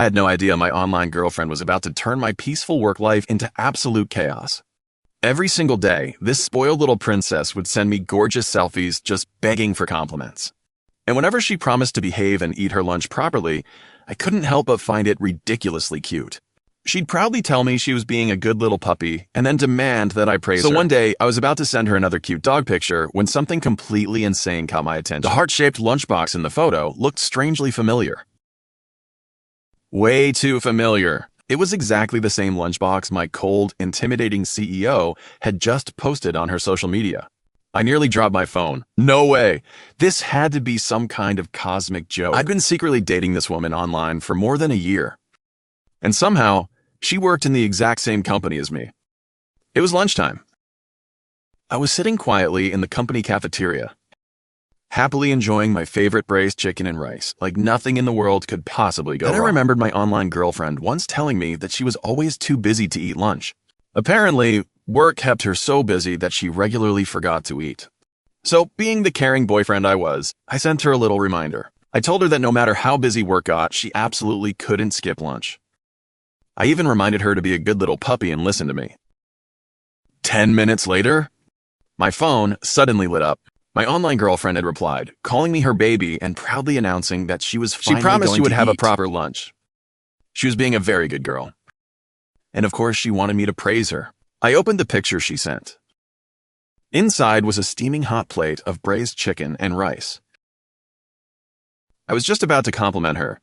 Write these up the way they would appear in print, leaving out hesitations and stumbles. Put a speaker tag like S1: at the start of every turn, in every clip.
S1: I had no idea my online girlfriend was about to turn my peaceful work life into absolute chaos. Every single day, this spoiled little princess would send me gorgeous selfies just begging for compliments. And whenever she promised to behave and eat her lunch properly, I couldn't help but find it ridiculously cute. She'd proudly tell me she was being a good little puppy and then demand that I praise her. So one day, I was about to send her another cute dog picture when something completely insane caught my attention. The heart-shaped lunchbox in the photo looked strangely familiar. Way too familiar. It was exactly the same lunchbox my cold, intimidating CEO had just posted on her social media. I nearly dropped my phone. No way! This had to be some kind of cosmic joke. I'd been secretly dating this woman online for more than a year. And somehow, she worked in the exact same company as me. It was lunchtime. I was sitting quietly in the company cafeteria, happily enjoying my favorite braised chicken and rice, like nothing in the world could possibly go wrong. Then I remembered my online girlfriend once telling me that she was always too busy to eat lunch. Apparently, work kept her so busy that she regularly forgot to eat. So, being the caring boyfriend I was, I sent her a little reminder. I told her that no matter how busy work got, she absolutely couldn't skip lunch. I even reminded her to be a good little puppy and listen to me. 10 minutes later, my phone suddenly lit up. My online girlfriend had replied, calling me her baby and proudly announcing that she was finally going to eat. She promised she would have a proper lunch. She was being a very good girl. And of course, she wanted me to praise her. I opened the picture she sent. Inside was a steaming hot plate of braised chicken and rice. I was just about to compliment her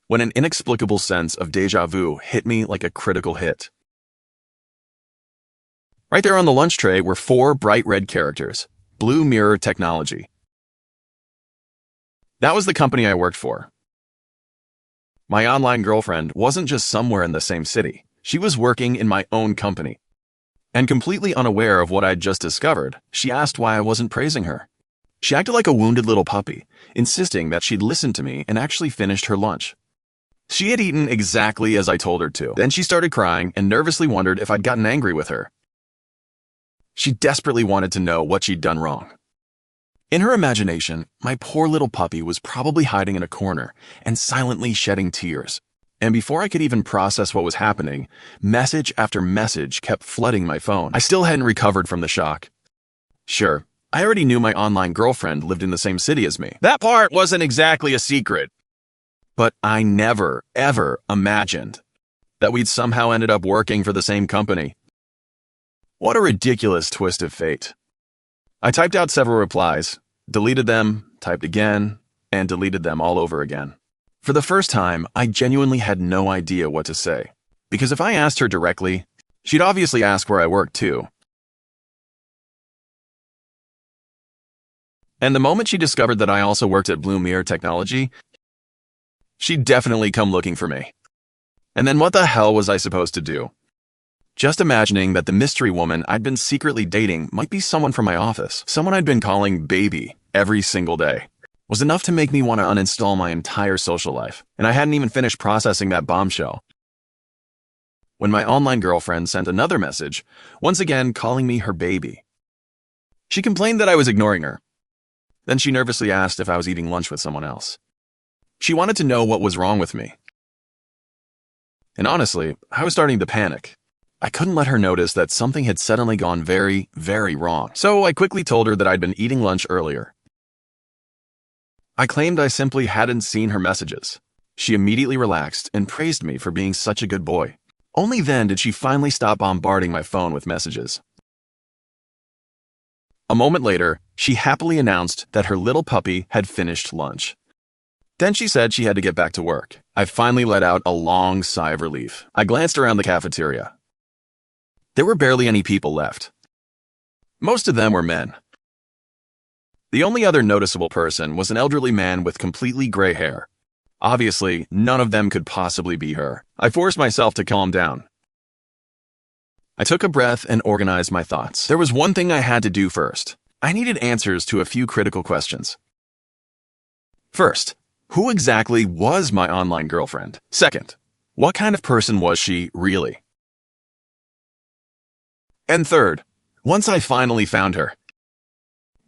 S1: when an inexplicable sense of déjà vu hit me like a critical hit. Right there on the lunch tray were 4 bright red characters. Blue Mirror Technology. That was the company I worked for. My online girlfriend wasn't just somewhere in the same city. She was working in my own company. And completely unaware of what I'd just discovered, she asked why I wasn't praising her. She acted like a wounded little puppy, insisting that she'd listened to me and actually finished her lunch. She had eaten exactly as I told her to. Then she started crying and nervously wondered if I'd gotten angry with her. She desperately wanted to know what she'd done wrong. In her imagination, my poor little puppy was probably hiding in a corner and silently shedding tears. And before I could even process what was happening, message after message kept flooding my phone. I still hadn't recovered from the shock. Sure, I already knew my online girlfriend lived in the same city as me. That part wasn't exactly a secret. But I never, ever imagined that we'd somehow ended up working for the same company. What a ridiculous twist of fate. I typed out several replies, deleted them, typed again, and deleted them all over again. For the first time, I genuinely had no idea what to say. Because if I asked her directly, she'd obviously ask where I worked too. And the moment she discovered that I also worked at Blue Mirror Technology, she'd definitely come looking for me. And then what the hell was I supposed to do? Just imagining that the mystery woman I'd been secretly dating might be someone from my office, someone I'd been calling baby every single day, was enough to make me want to uninstall my entire social life. And I hadn't even finished processing that bombshell when my online girlfriend sent another message, once again calling me her baby. She complained that I was ignoring her. Then she nervously asked if I was eating lunch with someone else. She wanted to know what was wrong with me. And honestly, I was starting to panic. I couldn't let her notice that something had suddenly gone very, very wrong. So I quickly told her that I'd been eating lunch earlier. I claimed I simply hadn't seen her messages. She immediately relaxed and praised me for being such a good boy. Only then did she finally stop bombarding my phone with messages. A moment later, she happily announced that her little puppy had finished lunch. Then she said she had to get back to work. I finally let out a long sigh of relief. I glanced around the cafeteria. There were barely any people left. Most of them were men. The only other noticeable person was an elderly man with completely gray hair. Obviously, none of them could possibly be her. I forced myself to calm down. I took a breath and organized my thoughts. There was one thing I had to do first. I needed answers to a few critical questions. First, who exactly was my online girlfriend? Second, what kind of person was she really? And third, once I finally found her,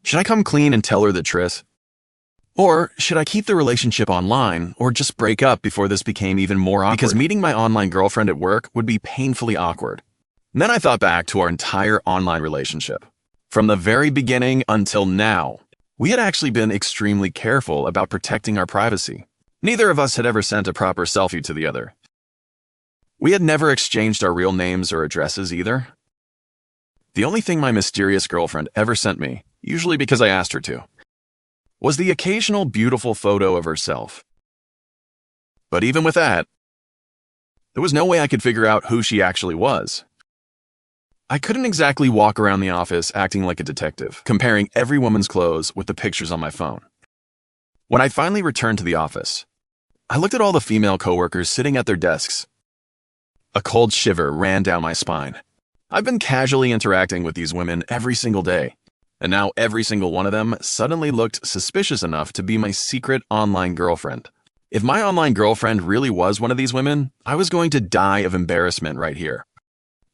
S1: should I come clean and tell her the truth? Or should I keep the relationship online or just break up before this became even more awkward? Because meeting my online girlfriend at work would be painfully awkward. And then I thought back to our entire online relationship. From the very beginning until now, we had actually been extremely careful about protecting our privacy. Neither of us had ever sent a proper selfie to the other. We had never exchanged our real names or addresses either. The only thing my mysterious girlfriend ever sent me, usually because I asked her to, was the occasional beautiful photo of herself. But even with that, there was no way I could figure out who she actually was. I couldn't exactly walk around the office acting like a detective, comparing every woman's clothes with the pictures on my phone. When I finally returned to the office, I looked at all the female coworkers sitting at their desks. A cold shiver ran down my spine. I've been casually interacting with these women every single day, and now every single one of them suddenly looked suspicious enough to be my secret online girlfriend. If my online girlfriend really was one of these women, I was going to die of embarrassment right here.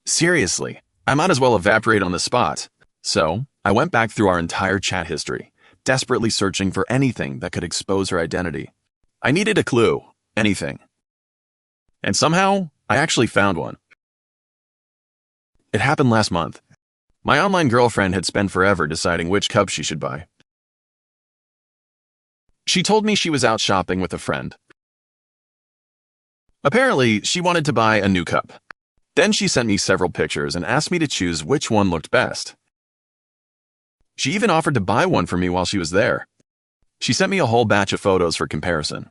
S1: Seriously, I might as well evaporate on the spot. So, I went back through our entire chat history, desperately searching for anything that could expose her identity. I needed a clue, anything. And somehow, I actually found one. It happened last month. My online girlfriend had spent forever deciding which cup she should buy. She told me she was out shopping with a friend. Apparently, she wanted to buy a new cup. Then she sent me several pictures and asked me to choose which one looked best. She even offered to buy one for me while she was there. She sent me a whole batch of photos for comparison.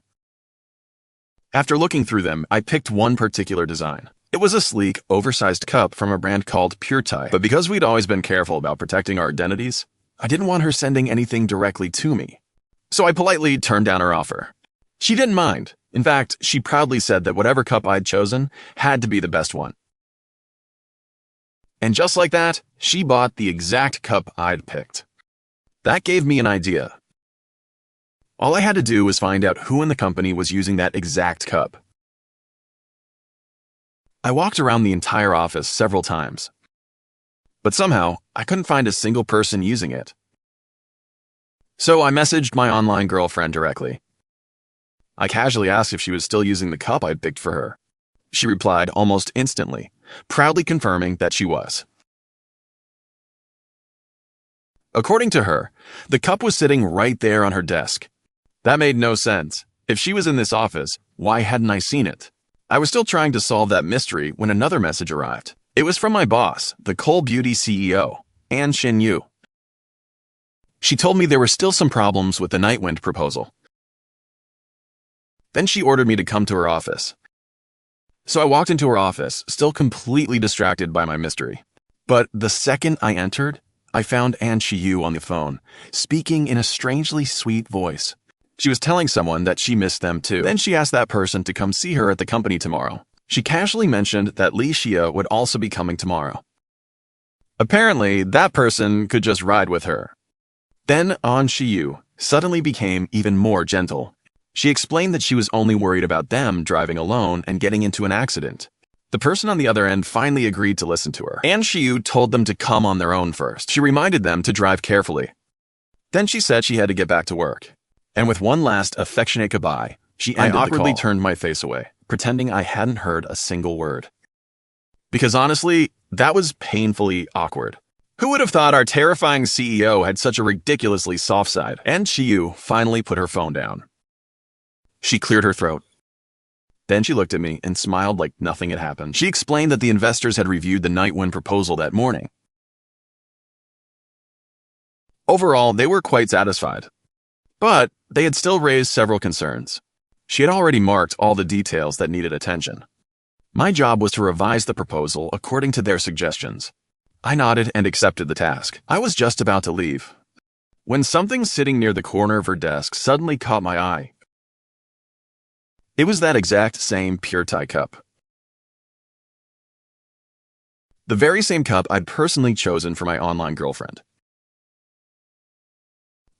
S1: After looking through them, I picked one particular design. It was a sleek, oversized cup from a brand called Pure Thai, but because we'd always been careful about protecting our identities, I didn't want her sending anything directly to me. So I politely turned down her offer. She didn't mind. In fact, she proudly said that whatever cup I'd chosen had to be the best one. And just like that, she bought the exact cup I'd picked. That gave me an idea. All I had to do was find out who in the company was using that exact cup. I walked around the entire office several times, but somehow I couldn't find a single person using it. So I messaged my online girlfriend directly. I casually asked if she was still using the cup I'd picked for her. She replied almost instantly, proudly confirming that she was. According to her, the cup was sitting right there on her desk. That made no sense. If she was in this office, why hadn't I seen it? I was still trying to solve that mystery when another message arrived. It was from my boss, the Cole Beauty CEO, Ann Shin Yu. She told me there were still some problems with the Nightwind proposal. Then she ordered me to come to her office. So I walked into her office, still completely distracted by my mystery. But the second I entered, I found Ann Shin Yu on the phone, speaking in a strangely sweet voice. She was telling someone that she missed them too. Then she asked that person to come see her at the company tomorrow. She casually mentioned that Li Xia would also be coming tomorrow. Apparently, that person could just ride with her. Then An Shiyu suddenly became even more gentle. She explained that she was only worried about them driving alone and getting into an accident. The person on the other end finally agreed to listen to her. An Shiyu told them to come on their own first. She reminded them to drive carefully. Then she said she had to get back to work. And with one last affectionate goodbye, I awkwardly turned my face away, pretending I hadn't heard a single word. Because honestly, that was painfully awkward. Who would have thought our terrifying CEO had such a ridiculously soft side? And Shiyu finally put her phone down. She cleared her throat. Then she looked at me and smiled like nothing had happened. She explained that the investors had reviewed the Nightwind proposal that morning. Overall, they were quite satisfied. But they had still raised several concerns. She had already marked all the details that needed attention. My job was to revise the proposal according to their suggestions. I nodded and accepted the task. I was just about to leave when something sitting near the corner of her desk suddenly caught my eye. It was that exact same Pure Thai cup. The very same cup I'd personally chosen for my online girlfriend.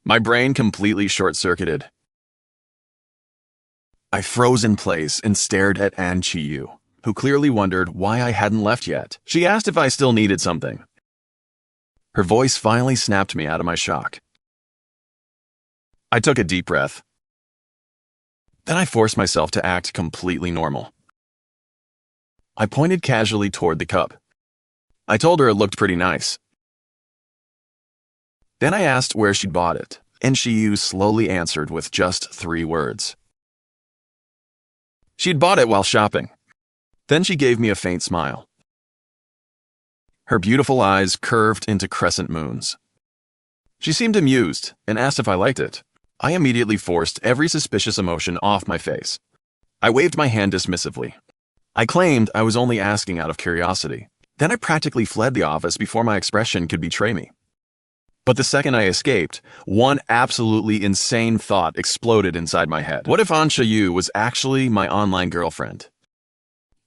S1: My brain completely short-circuited. I froze in place and stared at An Chiyu, who clearly wondered why I hadn't left yet. She asked if I still needed something. Her voice finally snapped me out of my shock. I took a deep breath. Then I forced myself to act completely normal. I pointed casually toward the cup. I told her it looked pretty nice. Then I asked where she'd bought it, and she slowly answered with just 3 words. She'd bought it while shopping. Then she gave me a faint smile. Her beautiful eyes curved into crescent moons. She seemed amused and asked if I liked it. I immediately forced every suspicious emotion off my face. I waved my hand dismissively. I claimed I was only asking out of curiosity. Then I practically fled the office before my expression could betray me. But the second I escaped, one absolutely insane thought exploded inside my head. What if An Chayu was actually my online girlfriend?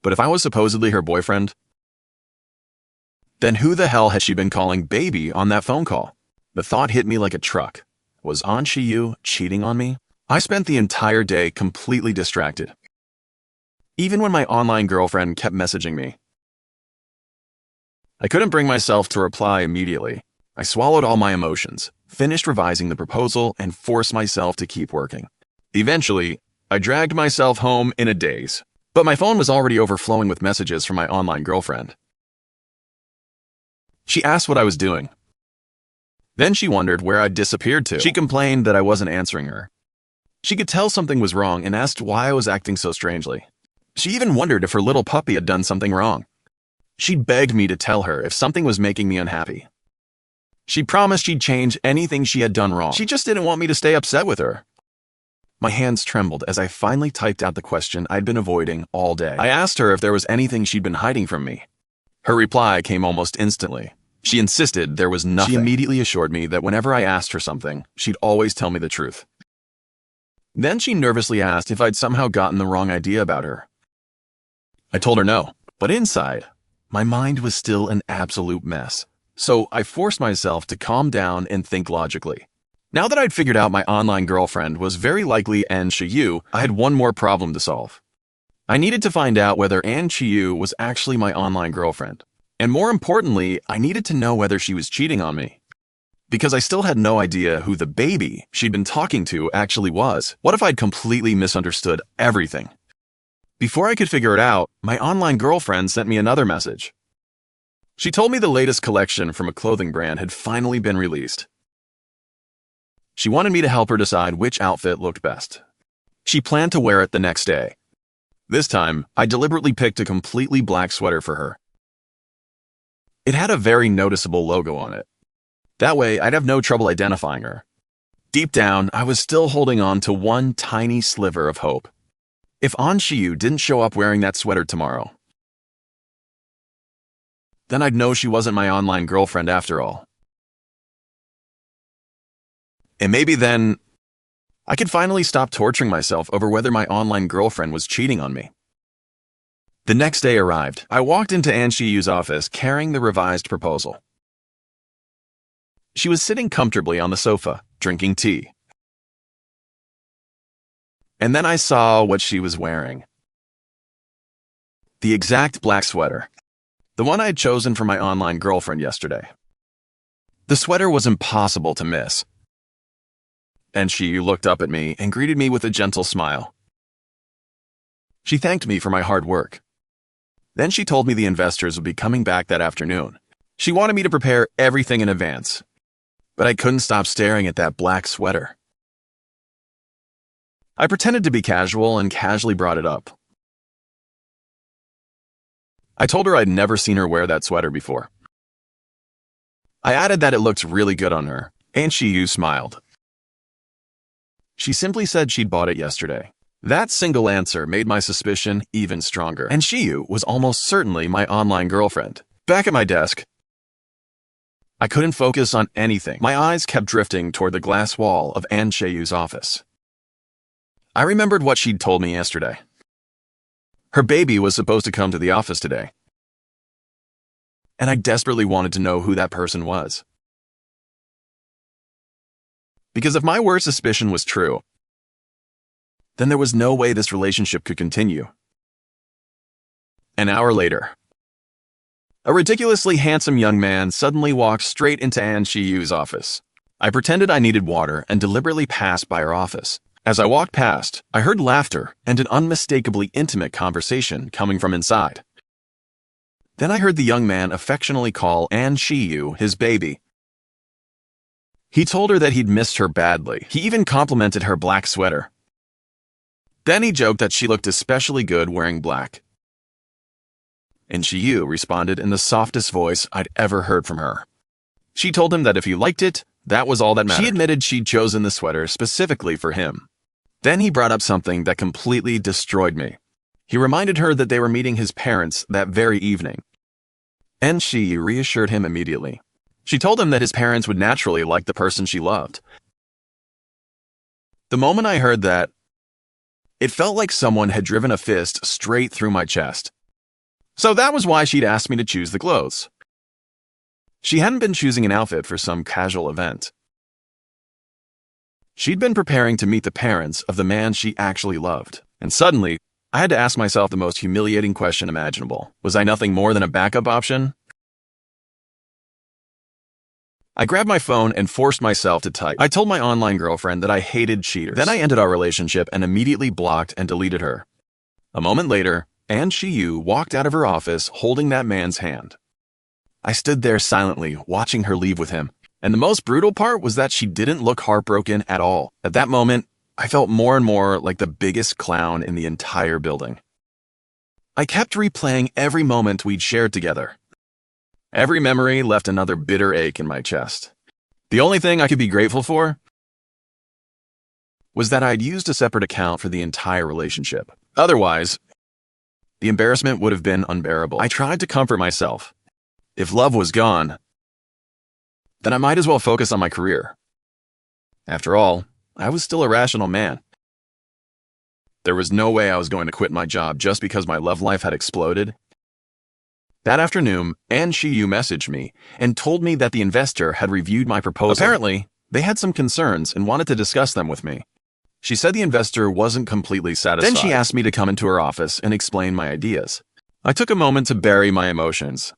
S1: But if I was supposedly her boyfriend, then who the hell had she been calling baby on that phone call? The thought hit me like a truck. Was An Chayu cheating on me? I spent the entire day completely distracted. Even when my online girlfriend kept messaging me, I couldn't bring myself to reply immediately. I swallowed all my emotions, finished revising the proposal, and forced myself to keep working. Eventually, I dragged myself home in a daze, but my phone was already overflowing with messages from my online girlfriend. She asked what I was doing. Then she wondered where I'd disappeared to. She complained that I wasn't answering her. She could tell something was wrong and asked why I was acting so strangely. She even wondered if her little puppy had done something wrong. She begged me to tell her if something was making me unhappy. She promised she'd change anything she had done wrong. She just didn't want me to stay upset with her. My hands trembled as I finally typed out the question I'd been avoiding all day. I asked her if there was anything she'd been hiding from me. Her reply came almost instantly. She insisted there was nothing. She immediately assured me that whenever I asked her something, she'd always tell me the truth. Then she nervously asked if I'd somehow gotten the wrong idea about her. I told her no, but inside, my mind was still an absolute mess. So I forced myself to calm down and think logically. Now that I'd figured out my online girlfriend was very likely An Chayu, I had one more problem to solve. I needed to find out whether An Chayu was actually my online girlfriend. And more importantly, I needed to know whether she was cheating on me. Because I still had no idea who the baby she'd been talking to actually was. What if I'd completely misunderstood everything? Before I could figure it out, my online girlfriend sent me another message. She told me the latest collection from a clothing brand had finally been released. She wanted me to help her decide which outfit looked best. She planned to wear it the next day. This time, I deliberately picked a completely black sweater for her. It had a very noticeable logo on it. That way, I'd have no trouble identifying her. Deep down, I was still holding on to one tiny sliver of hope. If An Chayu didn't show up wearing that sweater tomorrow, then I'd know she wasn't my online girlfriend after all. And maybe then, I could finally stop torturing myself over whether my online girlfriend was cheating on me. The next day arrived. I walked into An Chayu's office carrying the revised proposal. She was sitting comfortably on the sofa, drinking tea. And then I saw what she was wearing. The exact black sweater. The one I had chosen for my online girlfriend yesterday. The sweater was impossible to miss. And she looked up at me and greeted me with a gentle smile. She thanked me for my hard work. Then she told me the investors would be coming back that afternoon. She wanted me to prepare everything in advance. But I couldn't stop staring at that black sweater. I pretended to be casual and casually brought it up. I told her I'd never seen her wear that sweater before. I added that it looked really good on her, and she smiled. She simply said she'd bought it yesterday. That single answer made my suspicion even stronger, and Shiyu was almost certainly my online girlfriend. Back at my desk, I couldn't focus on anything. My eyes kept drifting toward the glass wall of An Chayu's office. I remembered what she'd told me yesterday. Her baby was supposed to come to the office today. And I desperately wanted to know who that person was. Because if my worst suspicion was true, then there was no way this relationship could continue. An hour later, a ridiculously handsome young man suddenly walked straight into An Chayu's office. I pretended I needed water and deliberately passed by her office. As I walked past, I heard laughter and an unmistakably intimate conversation coming from inside. Then I heard the young man affectionately call An Shiyu his baby. He told her that he'd missed her badly. He even complimented her black sweater. Then he joked that she looked especially good wearing black. And Shiyu responded in the softest voice I'd ever heard from her. She told him that if he liked it, that was all that mattered. She admitted she'd chosen the sweater specifically for him. Then he brought up something that completely destroyed me. He reminded her that they were meeting his parents that very evening. And she reassured him immediately. She told him that his parents would naturally like the person she loved. The moment I heard that, it felt like someone had driven a fist straight through my chest. So that was why she'd asked me to choose the clothes. She hadn't been choosing an outfit for some casual event. She'd been preparing to meet the parents of the man she actually loved. And suddenly, I had to ask myself the most humiliating question imaginable. Was I nothing more than a backup option? I grabbed my phone and forced myself to type. I told my online girlfriend that I hated cheaters. Then I ended our relationship and immediately blocked and deleted her. A moment later, An Shiyu walked out of her office holding that man's hand. I stood there silently, watching her leave with him. And the most brutal part was that she didn't look heartbroken at all. At that moment, I felt more and more like the biggest clown in the entire building. I kept replaying every moment we'd shared together. Every memory left another bitter ache in my chest. The only thing I could be grateful for was that I'd used a separate account for the entire relationship. Otherwise, the embarrassment would have been unbearable. I tried to comfort myself. If love was gone, then I might as well focus on my career. After all, I was still a rational man. There was no way I was going to quit my job just because my love life had exploded. That afternoon, An Shiyu messaged me and told me that the investor had reviewed my proposal. Apparently, they had some concerns and wanted to discuss them with me. She said the investor wasn't completely satisfied. Then she asked me to come into her office and explain my ideas. I took a moment to bury my emotions.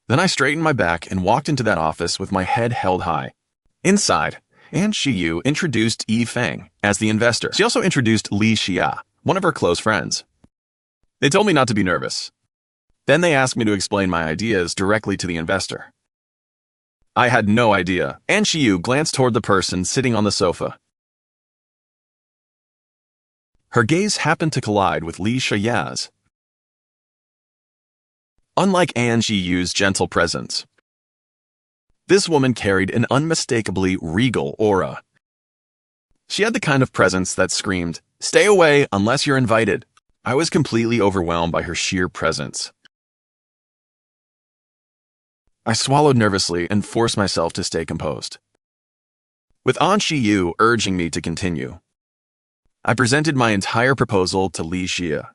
S1: Then I straightened my back and walked into that office with my head held high. Inside, An Shiyu introduced Yi Feng as the investor. She also introduced Li Xia, one of her close friends. They told me not to be nervous. Then they asked me to explain my ideas directly to the investor. I had no idea. An Shiyu glanced toward the person sitting on the sofa. Her gaze happened to collide with Li Xia's. Unlike An Shiyu's gentle presence, this woman carried an unmistakably regal aura. She had the kind of presence that screamed, "Stay away unless you're invited." I was completely overwhelmed by her sheer presence. I swallowed nervously and forced myself to stay composed. With An Shiyu urging me to continue, I presented my entire proposal to Li Xia.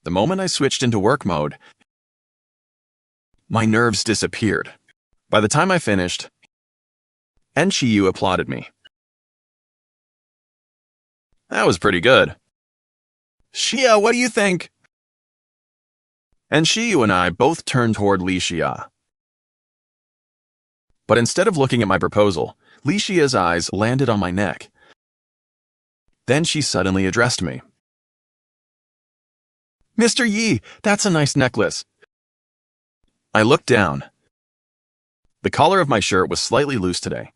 S1: The moment I switched into work mode, my nerves disappeared. By the time I finished, An Shiyu applauded me. That was pretty good. Xia, what do you think? And Shiyu and I both turned toward Li Xia. But instead of looking at my proposal, Li Xia's eyes landed on my neck. Then she suddenly addressed me. "Mr. Yi, that's a nice necklace." I looked down. The collar of my shirt was slightly loose today.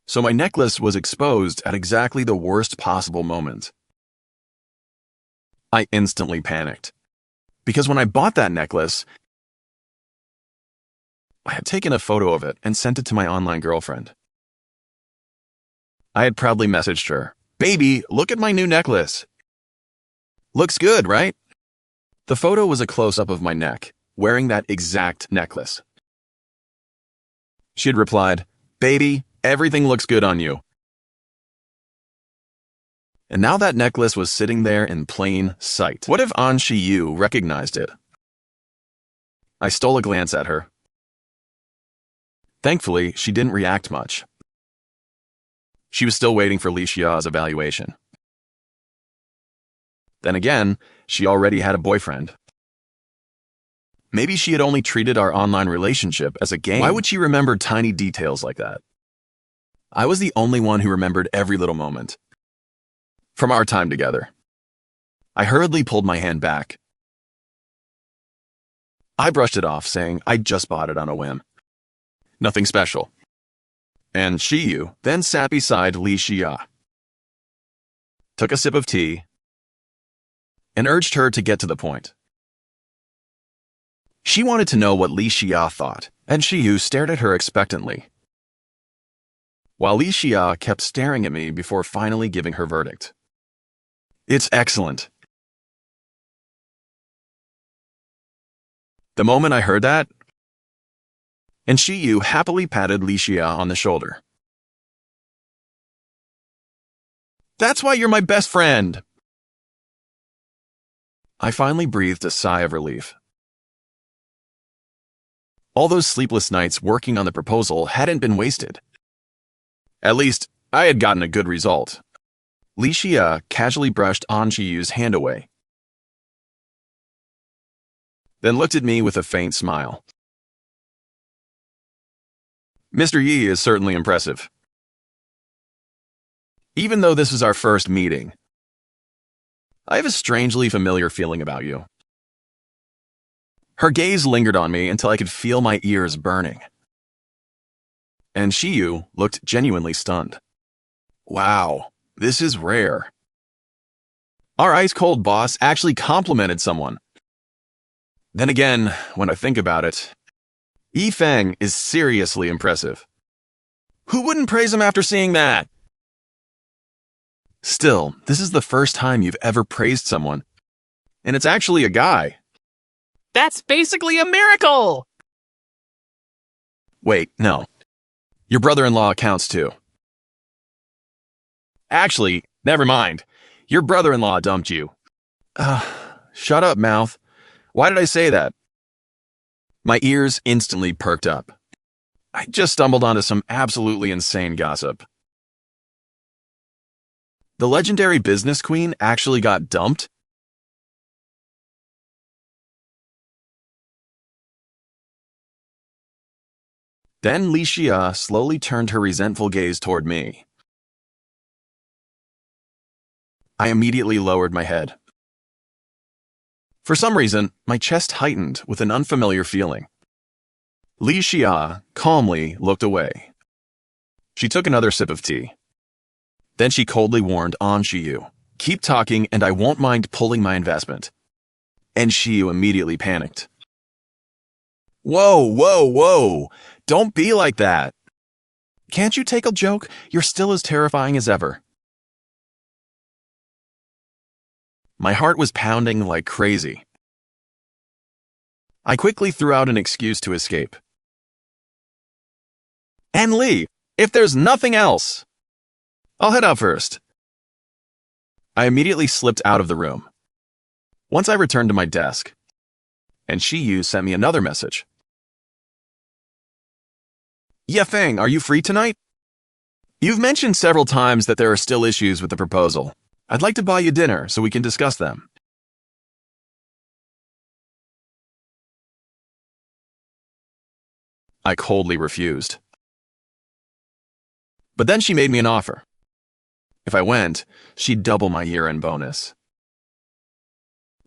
S1: So my necklace was exposed at exactly the worst possible moment. I instantly panicked. Because when I bought that necklace, I had taken a photo of it and sent it to my online girlfriend. I had proudly messaged her, "Baby, look at my new necklace. Looks good, right?" The photo was a close-up of my neck, wearing that exact necklace. She had replied, "Baby, everything looks good on you." And now that necklace was sitting there in plain sight. What if An Shiyu recognized it? I stole a glance at her. Thankfully, she didn't react much. She was still waiting for Li Xia's evaluation. Then again, she already had a boyfriend. Maybe she had only treated our online relationship as a game. Why would she remember tiny details like that? I was the only one who remembered every little moment from our time together. I hurriedly pulled my hand back. I brushed it off, saying I just bought it on a whim. Nothing special. And Shiyu then sat beside Li Xia, took a sip of tea, and urged her to get to the point. She wanted to know what Li Xia thought, and Shiyu stared at her expectantly, while Li Xia kept staring at me before finally giving her verdict. It's excellent. The moment I heard that, and Shiyu happily patted Li Xia on the shoulder. That's why you're my best friend. I finally breathed a sigh of relief. All those sleepless nights working on the proposal hadn't been wasted. At least, I had gotten a good result. Li Xia casually brushed An Shiyu's hand away, then looked at me with a faint smile. Mr. Yi is certainly impressive. Even though this is our first meeting, I have a strangely familiar feeling about you. Her gaze lingered on me until I could feel my ears burning. And Shiyu looked genuinely stunned. Wow, this is rare. Our ice-cold boss actually complimented someone. Then again, when I think about it, Yi Feng is seriously impressive. Who wouldn't praise him after seeing that? Still, this is the first time you've ever praised someone, and it's actually a guy. That's basically a miracle! Wait, no. Your brother-in-law counts too. Actually, never mind. Your brother-in-law dumped you. Shut up, mouth. Why did I say that? My ears instantly perked up. I just stumbled onto some absolutely insane gossip. The legendary business queen actually got dumped? Then Li Xia slowly turned her resentful gaze toward me. I immediately lowered my head. For some reason, my chest heightened with an unfamiliar feeling. Li Xia calmly looked away. She took another sip of tea. Then she coldly warned An Shiyu, "Keep talking and I won't mind pulling my investment." And Shiyu immediately panicked. Whoa. Don't be like that. Can't you take a joke? You're still as terrifying as ever. My heart was pounding like crazy. I quickly threw out an excuse to escape. And Lee, if there's nothing else, I'll head out first. I immediately slipped out of the room. Once I returned to my desk, and Shiyu sent me another message. Ye Feng, are you free tonight? You've mentioned several times that there are still issues with the proposal. I'd like to buy you dinner so we can discuss them. I coldly refused. But then she made me an offer. If I went, she'd double my year-end bonus.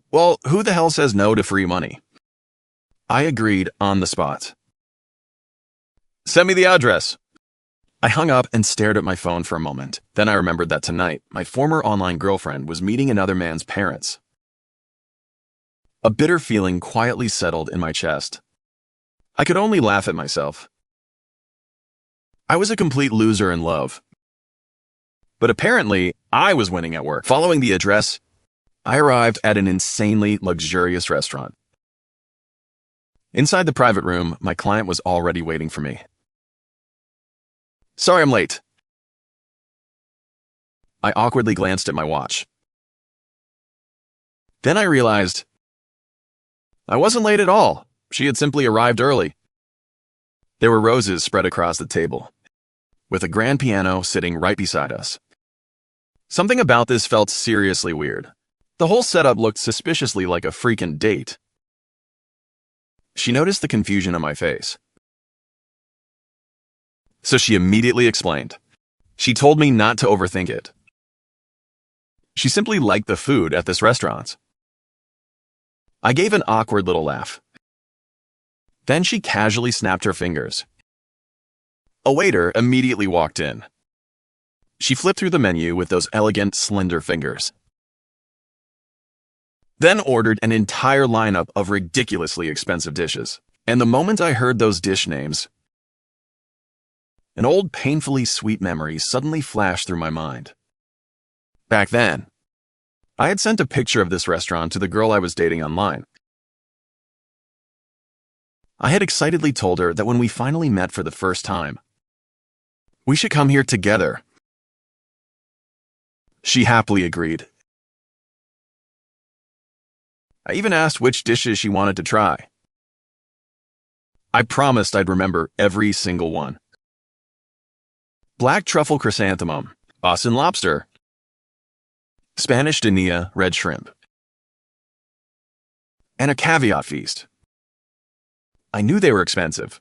S1: Well, who the hell says no to free money? I agreed on the spot. Send me the address. I hung up and stared at my phone for a moment. Then I remembered that tonight, my former online girlfriend was meeting another man's parents. A bitter feeling quietly settled in my chest. I could only laugh at myself. I was a complete loser in love. But apparently, I was winning at work. Following the address, I arrived at an insanely luxurious restaurant. Inside the private room, my client was already waiting for me. Sorry I'm late. I awkwardly glanced at my watch. Then I realized I wasn't late at all. She had simply arrived early. There were roses spread across the table, with a grand piano sitting right beside us. Something about this felt seriously weird. The whole setup looked suspiciously like a freaking date. She noticed the confusion on my face. So she immediately explained. She told me not to overthink it. She simply liked the food at this restaurant. I gave an awkward little laugh. Then she casually snapped her fingers. A waiter immediately walked in. She flipped through the menu with those elegant, slender fingers. Then ordered an entire lineup of ridiculously expensive dishes. And the moment I heard those dish names, an old painfully sweet memory suddenly flashed through my mind. Back then, I had sent a picture of this restaurant to the girl I was dating online. I had excitedly told her that when we finally met for the first time, we should come here together. She happily agreed. I even asked which dishes she wanted to try. I promised I'd remember every single one. Black truffle chrysanthemum, Boston lobster, Spanish dinilla red shrimp, and a caviar feast. I knew they were expensive,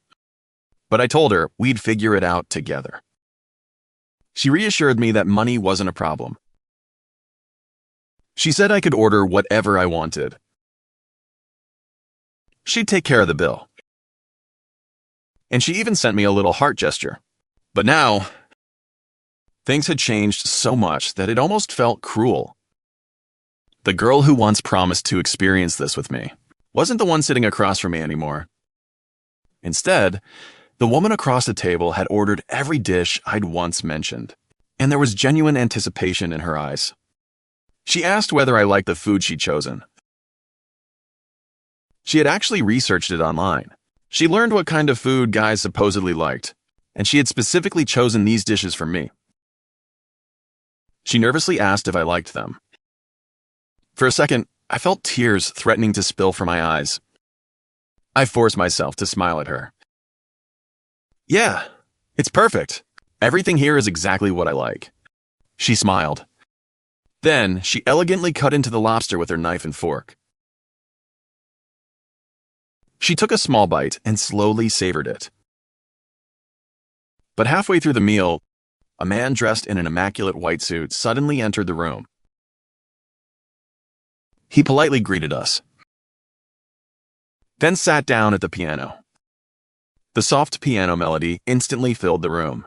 S1: but I told her we'd figure it out together. She reassured me that money wasn't a problem. She said I could order whatever I wanted. She'd take care of the bill. And she even sent me a little heart gesture. But now, things had changed so much that it almost felt cruel. The girl who once promised to experience this with me wasn't the one sitting across from me anymore. Instead, the woman across the table had ordered every dish I'd once mentioned, and there was genuine anticipation in her eyes. She asked whether I liked the food she'd chosen. She had actually researched it online. She learned what kind of food guys supposedly liked, and she had specifically chosen these dishes for me. She nervously asked if I liked them. For a second, I felt tears threatening to spill from my eyes. I forced myself to smile at her. Yeah, it's perfect. Everything here is exactly what I like. She smiled. Then, she elegantly cut into the lobster with her knife and fork. She took a small bite and slowly savored it. But halfway through the meal, a man dressed in an immaculate white suit suddenly entered the room. He politely greeted us, then sat down at the piano. The soft piano melody instantly filled the room.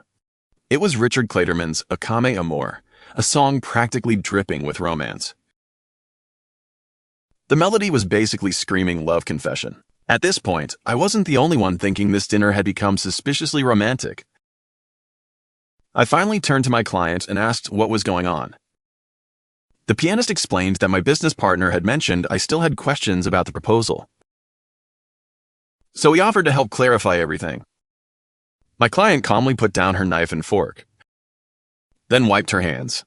S1: It was Richard Clayderman's Akame Amor, a song practically dripping with romance. The melody was basically screaming love confession. At this point, I wasn't the only one thinking this dinner had become suspiciously romantic. I finally turned to my client and asked what was going on. The pianist explained that my business partner had mentioned I still had questions about the proposal. So he offered to help clarify everything. My client calmly put down her knife and fork, then wiped her hands.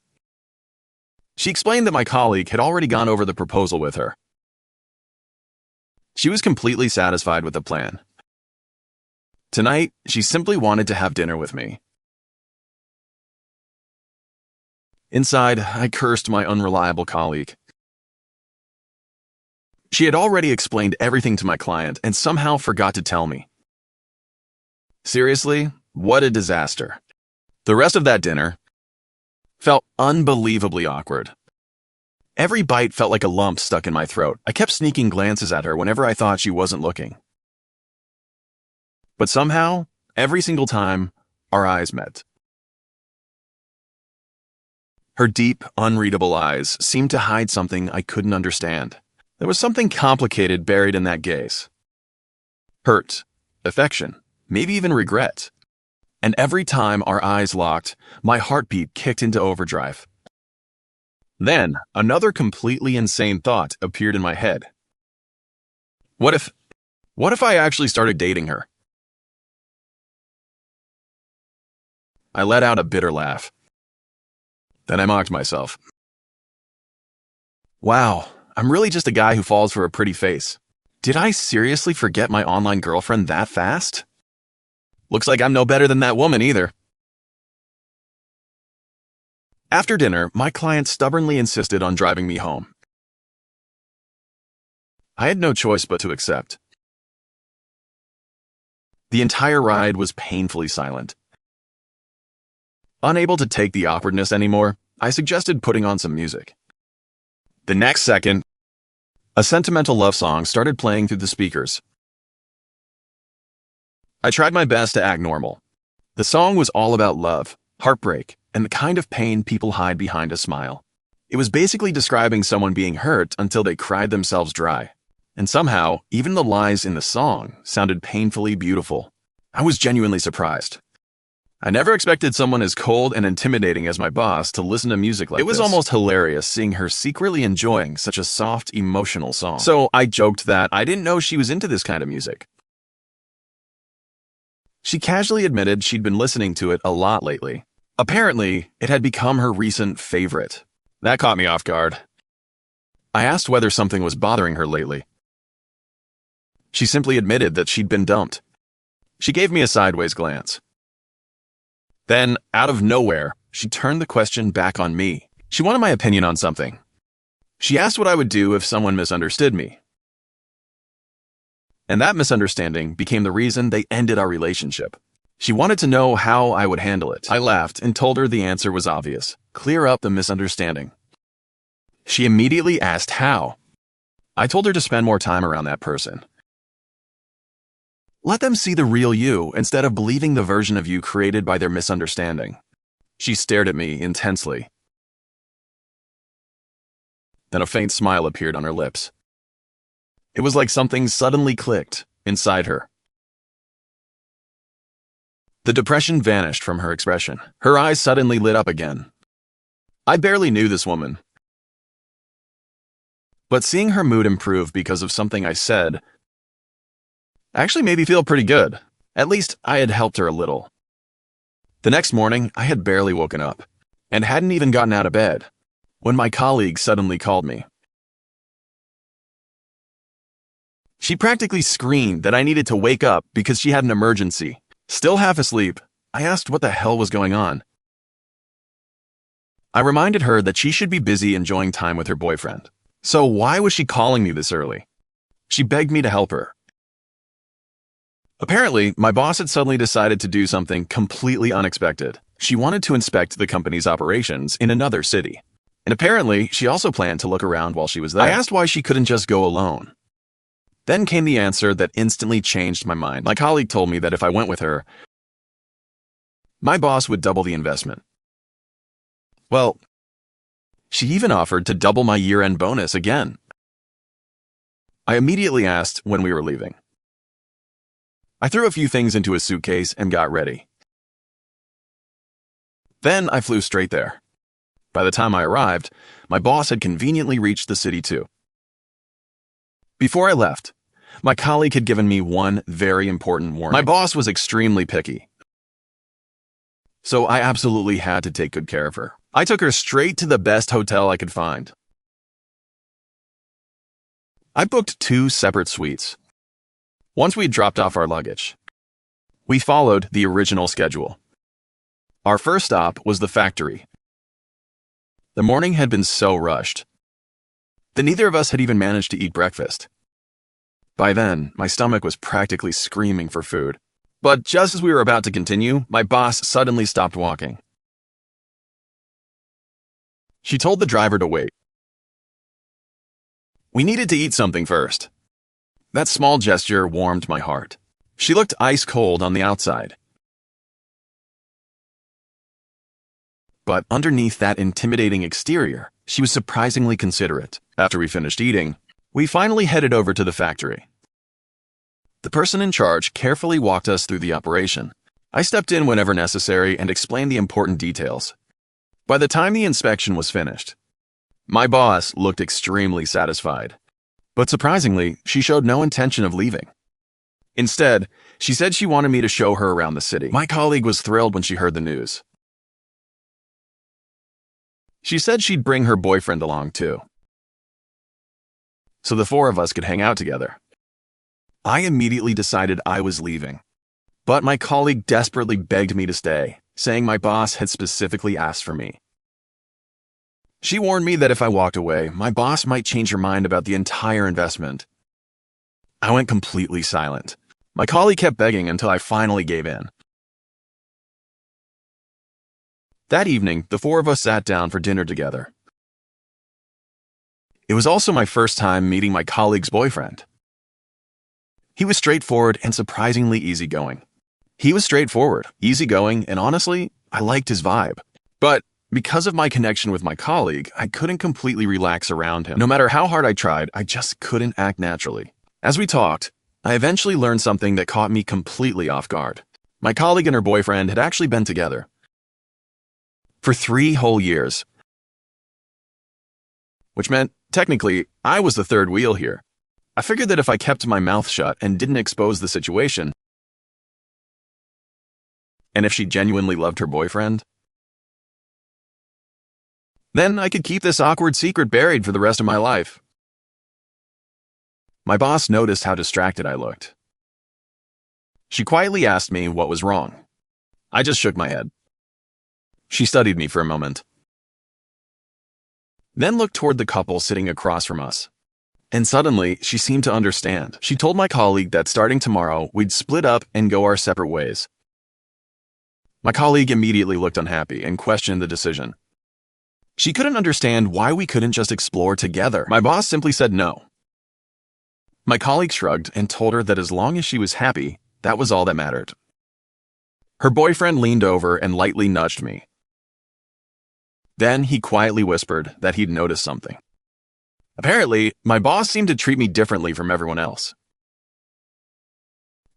S1: She explained that my colleague had already gone over the proposal with her. She was completely satisfied with the plan. Tonight, she simply wanted to have dinner with me. Inside, I cursed my unreliable colleague. She had already explained everything to my client and somehow forgot to tell me. Seriously, what a disaster. The rest of that dinner felt unbelievably awkward. Every bite felt like a lump stuck in my throat. I kept sneaking glances at her whenever I thought she wasn't looking. But somehow, every single time, our eyes met. Her deep, unreadable eyes seemed to hide something I couldn't understand. There was something complicated buried in that gaze. Hurt, affection, maybe even regret. And every time our eyes locked, my heartbeat kicked into overdrive. Then, another completely insane thought appeared in my head. What if I actually started dating her? I let out a bitter laugh. Then I mocked myself. Wow, I'm really just a guy who falls for a pretty face. Did I seriously forget my online girlfriend that fast? Looks like I'm no better than that woman either. After dinner, my client stubbornly insisted on driving me home. I had no choice but to accept. The entire ride was painfully silent. Unable to take the awkwardness anymore, I suggested putting on some music. The next second, a sentimental love song started playing through the speakers. I tried my best to act normal. The song was all about love, heartbreak, and the kind of pain people hide behind a smile. It was basically describing someone being hurt until they cried themselves dry. And somehow, even the lies in the song sounded painfully beautiful. I was genuinely surprised. I never expected someone as cold and intimidating as my boss to listen to music like this. It was almost hilarious seeing her secretly enjoying such a soft, emotional song. So I joked that I didn't know she was into this kind of music. She casually admitted she'd been listening to it a lot lately. Apparently, it had become her recent favorite. That caught me off guard. I asked whether something was bothering her lately. She simply admitted that she'd been dumped. She gave me a sideways glance. Then, out of nowhere, she turned the question back on me. She wanted my opinion on something. She asked what I would do if someone misunderstood me. And that misunderstanding became the reason they ended our relationship. She wanted to know how I would handle it. I laughed and told her the answer was obvious. Clear up the misunderstanding. She immediately asked how. I told her to spend more time around that person. Let them see the real you instead of believing the version of you created by their misunderstanding. She stared at me intensely. Then a faint smile appeared on her lips. It was like something suddenly clicked inside her. The depression vanished from her expression. Her eyes suddenly lit up again. I barely knew this woman. But seeing her mood improve because of something I said actually made me feel pretty good. At least I had helped her a little. The next morning, I had barely woken up and hadn't even gotten out of bed when my colleague suddenly called me. She practically screamed that I needed to wake up because she had an emergency. Still half asleep, I asked what the hell was going on. I reminded her that she should be busy enjoying time with her boyfriend. So why was she calling me this early? She begged me to help her. Apparently, my boss had suddenly decided to do something completely unexpected. She wanted to inspect the company's operations in another city. And apparently, she also planned to look around while she was there. I asked why she couldn't just go alone. Then came the answer that instantly changed my mind. My colleague told me that if I went with her, my boss would double the investment. Well, she even offered to double my year-end bonus again. I immediately asked when we were leaving. I threw a few things into a suitcase and got ready. Then I flew straight there. By the time I arrived, my boss had conveniently reached the city too. Before I left, my colleague had given me one very important warning. My boss was extremely picky, so I absolutely had to take good care of her. I took her straight to the best hotel I could find. I booked 2 separate suites. Once we had dropped off our luggage, we followed the original schedule. Our first stop was the factory. The morning had been so rushed that neither of us had even managed to eat breakfast. By then, my stomach was practically screaming for food. But just as we were about to continue, my boss suddenly stopped walking. She told the driver to wait. We needed to eat something first. That small gesture warmed my heart. She looked ice cold on the outside. But underneath that intimidating exterior, she was surprisingly considerate. After we finished eating, we finally headed over to the factory. The person in charge carefully walked us through the operation. I stepped in whenever necessary and explained the important details. By the time the inspection was finished, my boss looked extremely satisfied. But surprisingly, she showed no intention of leaving. Instead, she said she wanted me to show her around the city. My colleague was thrilled when she heard the news. She said she'd bring her boyfriend along too, so the 4 of us could hang out together. I immediately decided I was leaving, but my colleague desperately begged me to stay, saying my boss had specifically asked for me. She warned me that if I walked away, my boss might change her mind about the entire investment. I went completely silent. My colleague kept begging until I finally gave in. That evening, the four of us sat down for dinner together. It was also my first time meeting my colleague's boyfriend. He was straightforward and surprisingly easygoing. And honestly, I liked his vibe. But because of my connection with my colleague, I couldn't completely relax around him. No matter how hard I tried, I just couldn't act naturally. As we talked, I eventually learned something that caught me completely off guard. My colleague and her boyfriend had actually been together for 3 whole years, which meant, technically, I was the third wheel here. I figured that if I kept my mouth shut and didn't expose the situation, and if she genuinely loved her boyfriend, then I could keep this awkward secret buried for the rest of my life. My boss noticed how distracted I looked. She quietly asked me what was wrong. I just shook my head. She studied me for a moment, then looked toward the couple sitting across from us. And suddenly, she seemed to understand. She told my colleague that starting tomorrow, we'd split up and go our separate ways. My colleague immediately looked unhappy and questioned the decision. She couldn't understand why we couldn't just explore together. My boss simply said no. My colleague shrugged and told her that as long as she was happy, that was all that mattered. Her boyfriend leaned over and lightly nudged me. Then he quietly whispered that he'd noticed something. Apparently, my boss seemed to treat me differently from everyone else.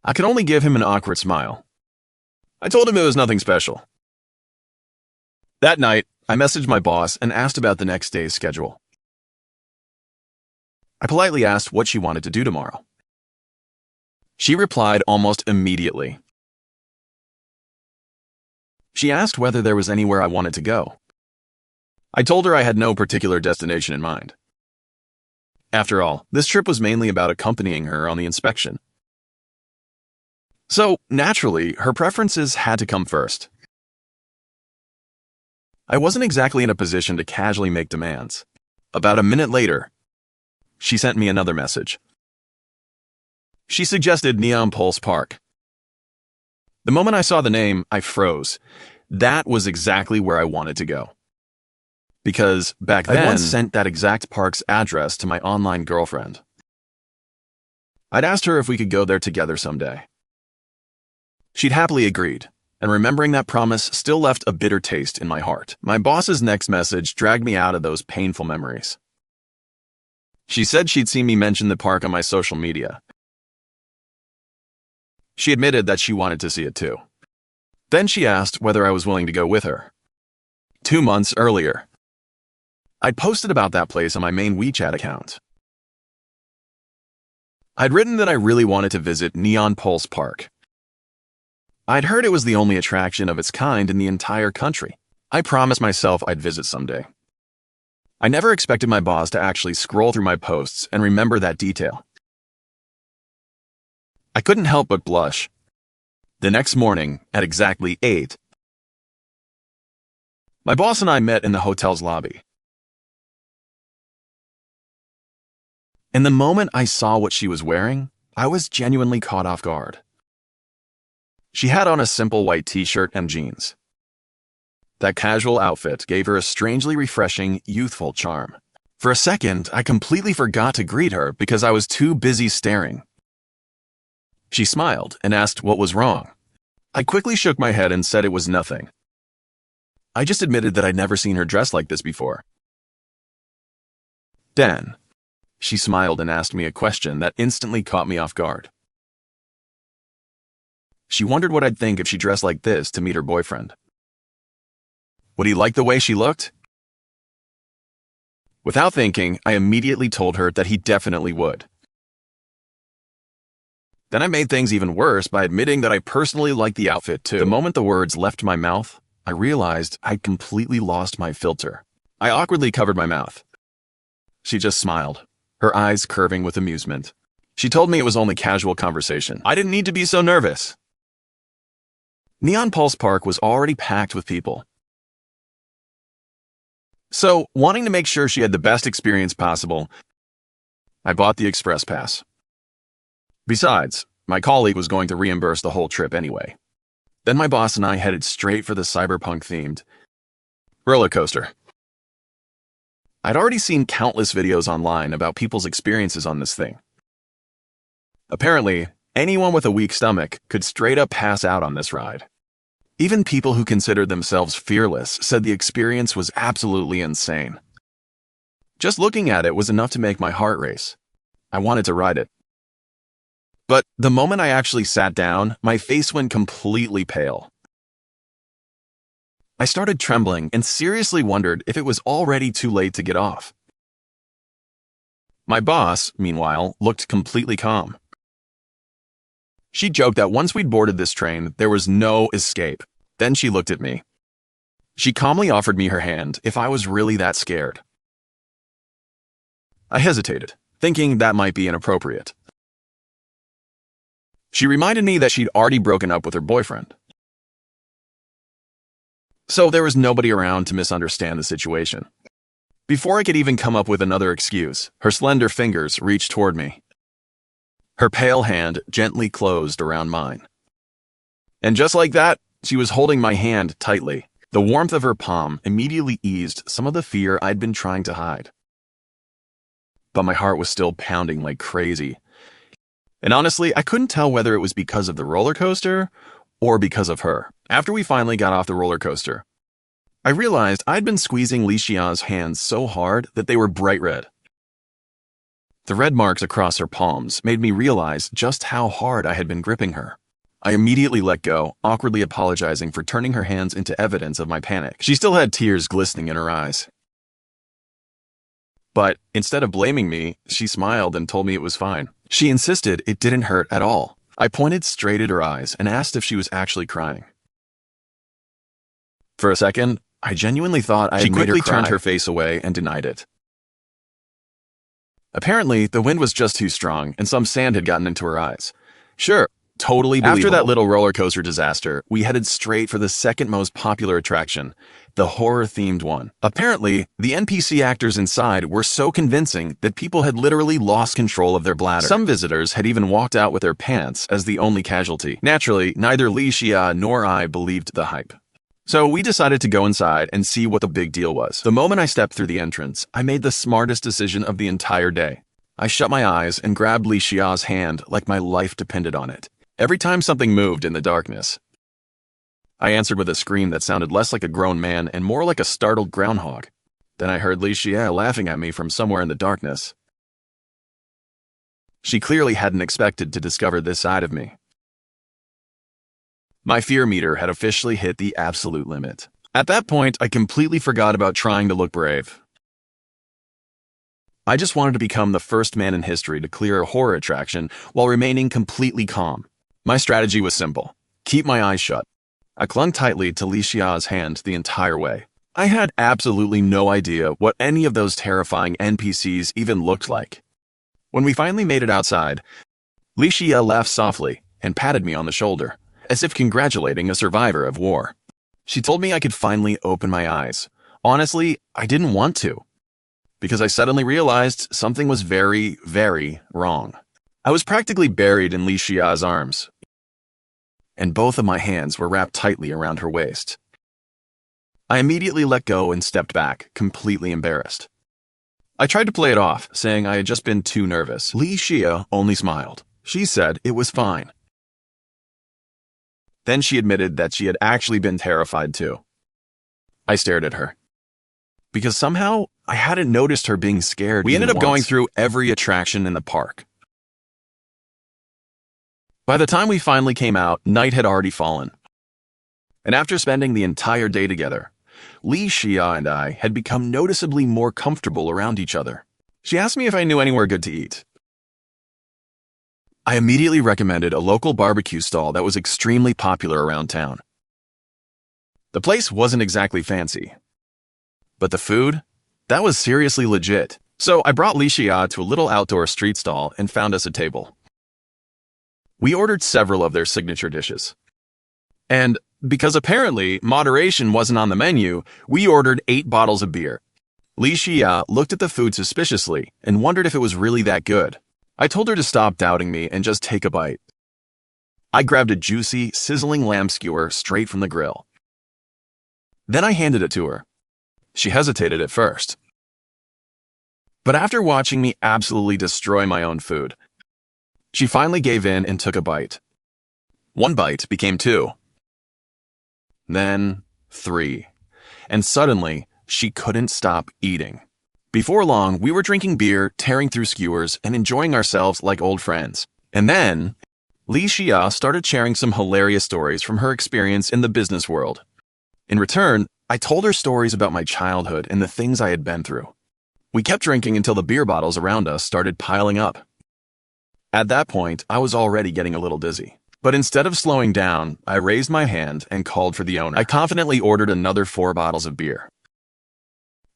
S1: I could only give him an awkward smile. I told him it was nothing special. That night, I messaged my boss and asked about the next day's schedule. I politely asked what she wanted to do tomorrow. She replied almost immediately. She asked whether there was anywhere I wanted to go. I told her I had no particular destination in mind. After all, this trip was mainly about accompanying her on the inspection. So, naturally, her preferences had to come first. I wasn't exactly in a position to casually make demands. About a minute later, she sent me another message. She suggested Neon Pulse Park. The moment I saw the name, I froze. That was exactly where I wanted to go. Because back then, I once sent that exact park's address to my online girlfriend. I'd asked her if we could go there together someday. She'd happily agreed, and remembering that promise still left a bitter taste in my heart. My boss's next message dragged me out of those painful memories. She said she'd seen me mention the park on my social media. She admitted that she wanted to see it too. Then she asked whether I was willing to go with her. 2 months earlier, I'd posted about that place on my main WeChat account. I'd written that I really wanted to visit Neon Pulse Park. I'd heard it was the only attraction of its kind in the entire country. I promised myself I'd visit someday. I never expected my boss to actually scroll through my posts and remember that detail. I couldn't help but blush. The next morning, at exactly 8, my boss and I met in the hotel's lobby. And the moment I saw what she was wearing, I was genuinely caught off guard. She had on a simple white t-shirt and jeans. That casual outfit gave her a strangely refreshing, youthful charm. For a second, I completely forgot to greet her because I was too busy staring. She smiled and asked what was wrong. I quickly shook my head and said it was nothing. I just admitted that I'd never seen her dressed like this before. Then, she smiled and asked me a question that instantly caught me off guard. She wondered what I'd think if she dressed like this to meet her boyfriend. Would he like the way she looked? Without thinking, I immediately told her that he definitely would. Then I made things even worse by admitting that I personally liked the outfit too. The moment the words left my mouth, I realized I'd completely lost my filter. I awkwardly covered my mouth. She just smiled, her eyes curving with amusement. She told me it was only casual conversation. I didn't need to be so nervous. Neon Pulse Park was already packed with people. So, wanting to make sure she had the best experience possible, I bought the express pass. Besides, My colleague was going to reimburse the whole trip anyway. Then my boss and I headed straight for the cyberpunk-themed roller coaster. I'd already seen countless videos online about people's experiences on this thing. Apparently, anyone with a weak stomach could straight up pass out on this ride. Even people who considered themselves fearless said the experience was absolutely insane. Just looking at it was enough to make my heart race. I wanted to ride it. But the moment I actually sat down, my face went completely pale. I started trembling and seriously wondered if it was already too late to get off. My boss, meanwhile, looked completely calm. She joked that once we'd boarded this train, there was no escape. Then she looked at me. She calmly offered me her hand if I was really that scared. I hesitated, thinking that might be inappropriate. She reminded me that she'd already broken up with her boyfriend. So there was nobody around to misunderstand the situation. Before I could even come up with another excuse, her slender fingers reached toward me. Her pale hand gently closed around mine. And just like that, she was holding my hand tightly. The warmth of her palm immediately eased some of the fear I'd been trying to hide. But my heart was still pounding like crazy. And honestly, I couldn't tell whether it was because of the roller coaster or because of her. After we finally got off the roller coaster, I realized I'd been squeezing Li Xia's hands so hard that they were bright red. The red marks across her palms made me realize just how hard I had been gripping her. I immediately let go, awkwardly apologizing for turning her hands into evidence of my panic. She still had tears glistening in her eyes. But instead of blaming me, she smiled and told me it was fine. She insisted it didn't hurt at all. I pointed straight at her eyes and asked if she was actually crying. For a second, I genuinely thought I had made her cry. She quickly turned her face away and denied it. Apparently, the wind was just too strong and some sand had gotten into her eyes. Sure, totally believable. After that little roller coaster disaster, we headed straight for the second most popular attraction, the horror-themed one. Apparently, the NPC actors inside were so convincing that people had literally lost control of their bladder. Some visitors had even walked out with their pants as the only casualty. Naturally, neither Li Xia nor I believed the hype. So we decided to go inside and see what the big deal was. The moment I stepped through the entrance, I made the smartest decision of the entire day. I shut my eyes and grabbed Li Xia's hand like my life depended on it. Every time something moved in the darkness, I answered with a scream that sounded less like a grown man and more like a startled groundhog. Then I heard Li Xia laughing at me from somewhere in the darkness. She clearly hadn't expected to discover this side of me. My fear meter had officially hit the absolute limit. At that point, I completely forgot about trying to look brave. I just wanted to become the first man in history to clear a horror attraction while remaining completely calm. My strategy was simple. Keep my eyes shut. I clung tightly to Li Xia's hand the entire way. I had absolutely no idea what any of those terrifying NPCs even looked like. When we finally made it outside, Li Xia laughed softly and patted me on the shoulder, as if congratulating a survivor of war. She told me I could finally open my eyes. Honestly, I didn't want to, because I suddenly realized something was very, very wrong. I was practically buried in Li Xia's arms, and both of my hands were wrapped tightly around her waist. I immediately let go and stepped back, completely embarrassed. I tried to play it off, saying I had just been too nervous. Li Xia only smiled. She said it was fine. Then she admitted that she had actually been terrified too. I stared at her, because somehow I hadn't noticed her being scared. We ended up going through every attraction in the park. By the time we finally came out, night had already fallen. And after spending the entire day together, Li Xia and I had become noticeably more comfortable around each other. She asked me if I knew anywhere good to eat. I immediately recommended a local barbecue stall that was extremely popular around town. The place wasn't exactly fancy, but the food, that was seriously legit. So I brought Li Xia to a little outdoor street stall and found us a table. We ordered several of their signature dishes. And because apparently moderation wasn't on the menu, we ordered 8 bottles of beer. Li Xia looked at the food suspiciously and wondered if it was really that good. I told her to stop doubting me and just take a bite. I grabbed a juicy, sizzling lamb skewer straight from the grill. Then I handed it to her. She hesitated at first. But after watching me absolutely destroy my own food, she finally gave in and took a bite. One bite became two. Then 3. And suddenly, she couldn't stop eating. Before long, we were drinking beer, tearing through skewers, and enjoying ourselves like old friends. And then, Li Xia started sharing some hilarious stories from her experience in the business world. In return, I told her stories about my childhood and the things I had been through. We kept drinking until the beer bottles around us started piling up. At that point, I was already getting a little dizzy. But instead of slowing down, I raised my hand and called for the owner. I confidently ordered another 4 bottles of beer.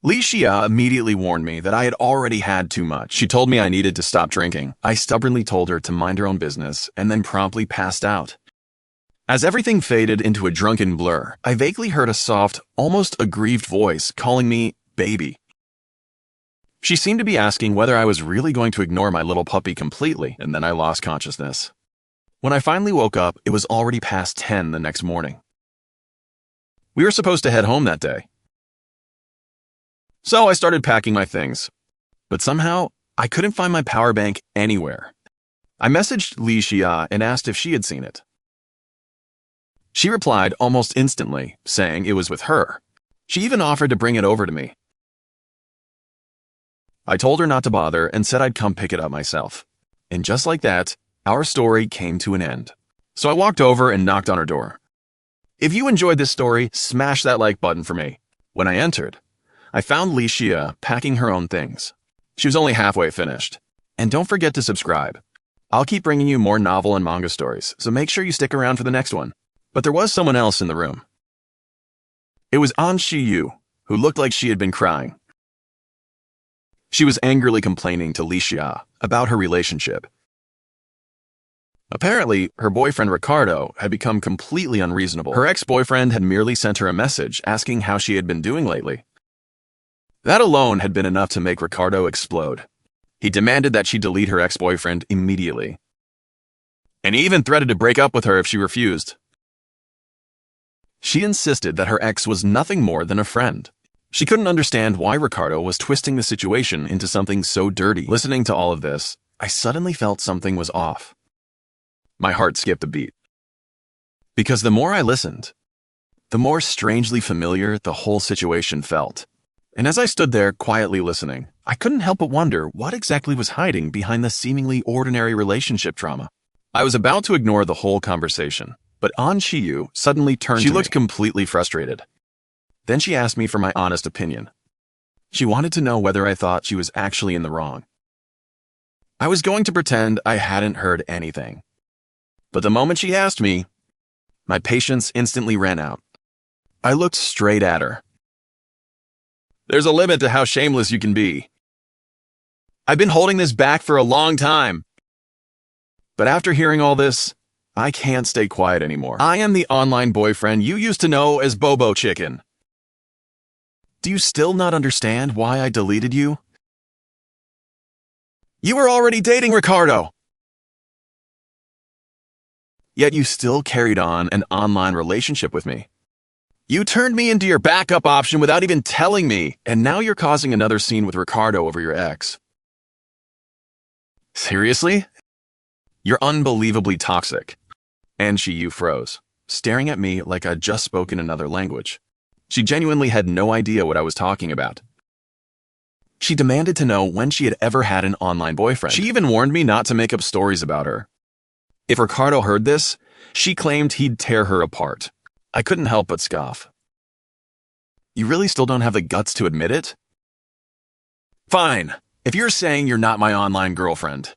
S1: Li Xia immediately warned me that I had already had too much. She told me I needed to stop drinking. I stubbornly told her to mind her own business and then promptly passed out. As everything faded into a drunken blur, I vaguely heard a soft, almost aggrieved voice calling me baby. She seemed to be asking whether I was really going to ignore my little puppy completely, and then I lost consciousness. When I finally woke up, it was already past 10 the next morning. We were supposed to head home that day. So I started packing my things. But somehow, I couldn't find my power bank anywhere. I messaged Li Xia and asked if she had seen it. She replied almost instantly, saying it was with her. She even offered to bring it over to me. I told her not to bother and said I'd come pick it up myself. And just like that, our story came to an end. So I walked over and knocked on her door. If you enjoyed this story, smash that like button for me. When I entered, I found Li Xia packing her own things. She was only halfway finished. And don't forget to subscribe. I'll keep bringing you more novel and manga stories, so make sure you stick around for the next one. But there was someone else in the room. It was An Shiyu, who looked like she had been crying. She was angrily complaining to Li Xia about her relationship. Apparently, her boyfriend Ricardo had become completely unreasonable. Her ex-boyfriend had merely sent her a message asking how she had been doing lately. That alone had been enough to make Ricardo explode. He demanded that she delete her ex-boyfriend immediately. And he even threatened to break up with her if she refused. She insisted that her ex was nothing more than a friend. She couldn't understand why Ricardo was twisting the situation into something so dirty. Listening to all of this, I suddenly felt something was off. My heart skipped a beat. Because the more I listened, the more strangely familiar the whole situation felt. And as I stood there quietly listening, I couldn't help but wonder what exactly was hiding behind the seemingly ordinary relationship drama. I was about to ignore the whole conversation, but An Shiyu suddenly turned to me. She looked completely frustrated. Then she asked me for my honest opinion. She wanted to know whether I thought she was actually in the wrong. I was going to pretend I hadn't heard anything. But the moment she asked me, my patience instantly ran out. I looked straight at her. There's a limit to how shameless you can be. I've been holding this back for a long time. But after hearing all this, I can't stay quiet anymore. I am the online boyfriend you used to know as Bobo Chicken. Do you still not understand why I deleted you? You were already dating Ricardo. Yet you still carried on an online relationship with me. You turned me into your backup option without even telling me, and now you're causing another scene with Ricardo over your ex. Seriously? You're unbelievably toxic. And Shiyu froze, staring at me like I'd just spoken another language. She genuinely had no idea what I was talking about. She demanded to know when she had ever had an online boyfriend. She even warned me not to make up stories about her. If Ricardo heard this, she claimed he'd tear her apart. I couldn't help but scoff. You really still don't have the guts to admit it? Fine, if you're saying you're not my online girlfriend.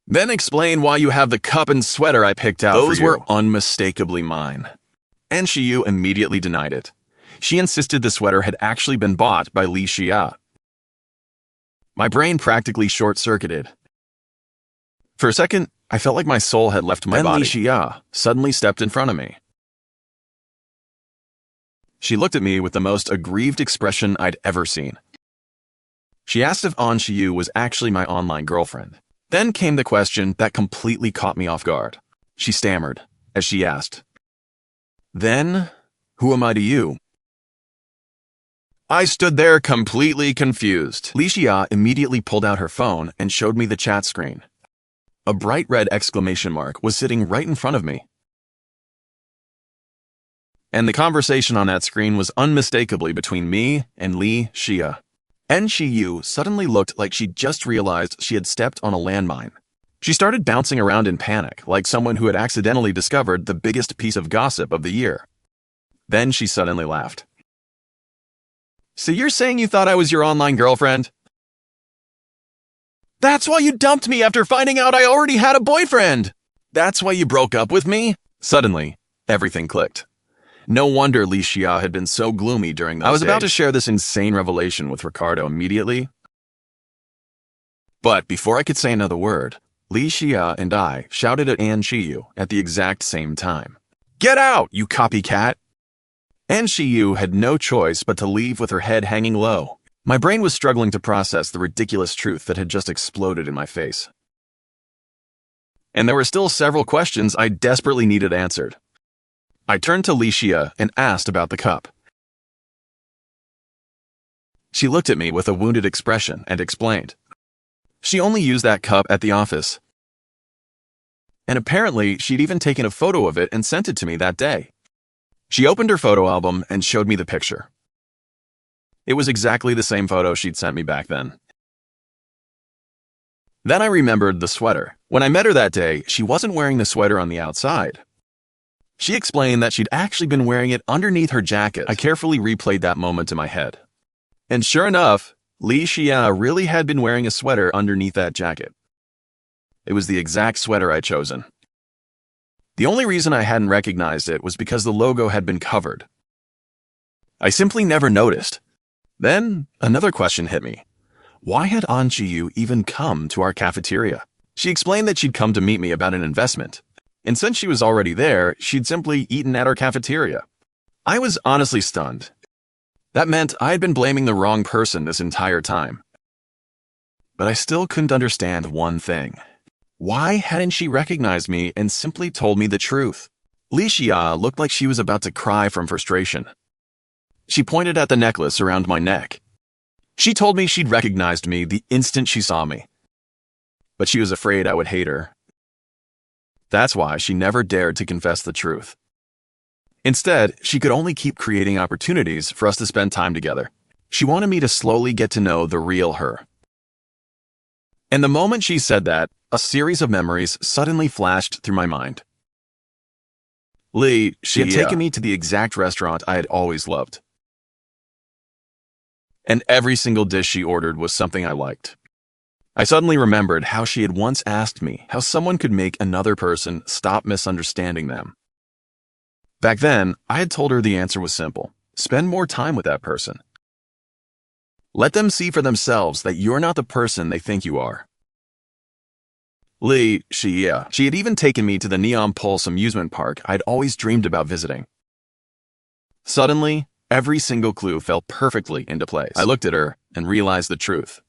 S1: Then explain why you have the cup and sweater I picked out for you. Those were unmistakably mine. And Shiyu immediately denied it. She insisted the sweater had actually been bought by Li Xia. My brain practically short-circuited. For a second, I felt like my soul had left my body. Then Li Xia suddenly stepped in front of me. She looked at me with the most aggrieved expression I'd ever seen. She asked if An Shiyu was actually my online girlfriend. Then came the question that completely caught me off guard. she stammered, as she asked. Then, who am I to you? I stood there completely confused. Li Xia immediately pulled out her phone and showed me the chat screen. A bright red exclamation mark was sitting right in front of me. And the conversation on that screen was unmistakably between me and Li Xia. Yu suddenly looked like she'd just realized she had stepped on a landmine. She started bouncing around in panic, like someone who had accidentally discovered the biggest piece of gossip of the year. Then she suddenly laughed. So you're saying you thought I was your online girlfriend? That's why you dumped me after finding out I already had a boyfriend! That's why you broke up with me? Suddenly, everything clicked. No wonder Li Xia had been so gloomy during those days. I was about to share this insane revelation with Ricardo immediately. But before I could say another word, Li Xia and I shouted at Yu at the exact same time. Get out, you copycat! Yu had no choice but to leave with her head hanging low. My brain was struggling to process the ridiculous truth that had just exploded in my face. And there were still several questions I desperately needed answered. I turned to Li Xia and asked about the cup. She looked at me with a wounded expression and explained. She only used that cup at the office. And apparently, she'd even taken a photo of it and sent it to me that day. She opened her photo album and showed me the picture. It was exactly the same photo she'd sent me back then. Then I remembered the sweater. When I met her that day, she wasn't wearing the sweater on the outside. She explained that she'd actually been wearing it underneath her jacket. I carefully replayed that moment in my head. And sure enough, Li Xia really had been wearing a sweater underneath that jacket. It was the exact sweater I'd chosen. The only reason I hadn't recognized it was because the logo had been covered. I simply never noticed. Then, another question hit me. Why had Yu even come to our cafeteria? She explained that she'd come to meet me about an investment. And since she was already there, she'd simply eaten at our cafeteria. I was honestly stunned. That meant I had been blaming the wrong person this entire time. But I still couldn't understand one thing. Why hadn't she recognized me and simply told me the truth? Li Xia looked like she was about to cry from frustration. She pointed at the necklace around my neck. She told me she'd recognized me the instant she saw me. But she was afraid I would hate her. That's why she never dared to confess the truth. Instead, she could only keep creating opportunities for us to spend time together. She wanted me to slowly get to know the real her. And the moment she said that, a series of memories suddenly flashed through my mind. She had taken me to the exact restaurant I had always loved. And every single dish she ordered was something I liked. I suddenly remembered how she had once asked me how someone could make another person stop misunderstanding them. Back then, I had told her the answer was simple. Spend more time with that person. Let them see for themselves that you're not the person they think you are. She had even taken me to the Neon Pulse amusement park I'd always dreamed about visiting. Suddenly, every single clue fell perfectly into place. I looked at her and realized the truth.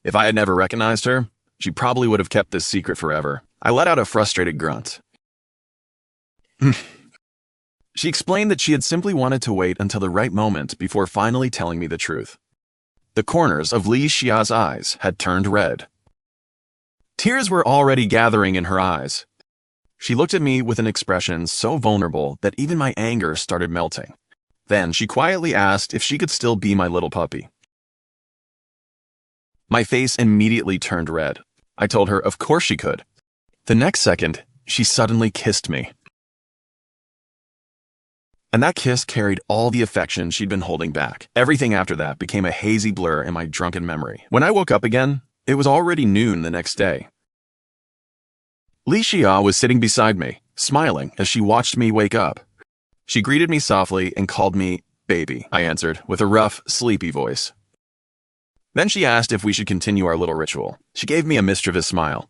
S1: If I had never recognized her, she probably would have kept this secret forever. I let out a frustrated grunt. She explained that she had simply wanted to wait until the right moment before finally telling me the truth. The corners of Li Xia's eyes had turned red. Tears were already gathering in her eyes. She looked at me with an expression so vulnerable that even my anger started melting. Then she quietly asked if she could still be my little puppy. My face immediately turned red. I told her of course she could. The next second, she suddenly kissed me. And that kiss carried all the affection she'd been holding back. Everything after that became a hazy blur in my drunken memory. When I woke up again, it was already noon the next day. Li Xia was sitting beside me, smiling as she watched me wake up. She greeted me softly and called me baby, I answered with a rough, sleepy voice. Then she asked if we should continue our little ritual. She gave me a mischievous smile.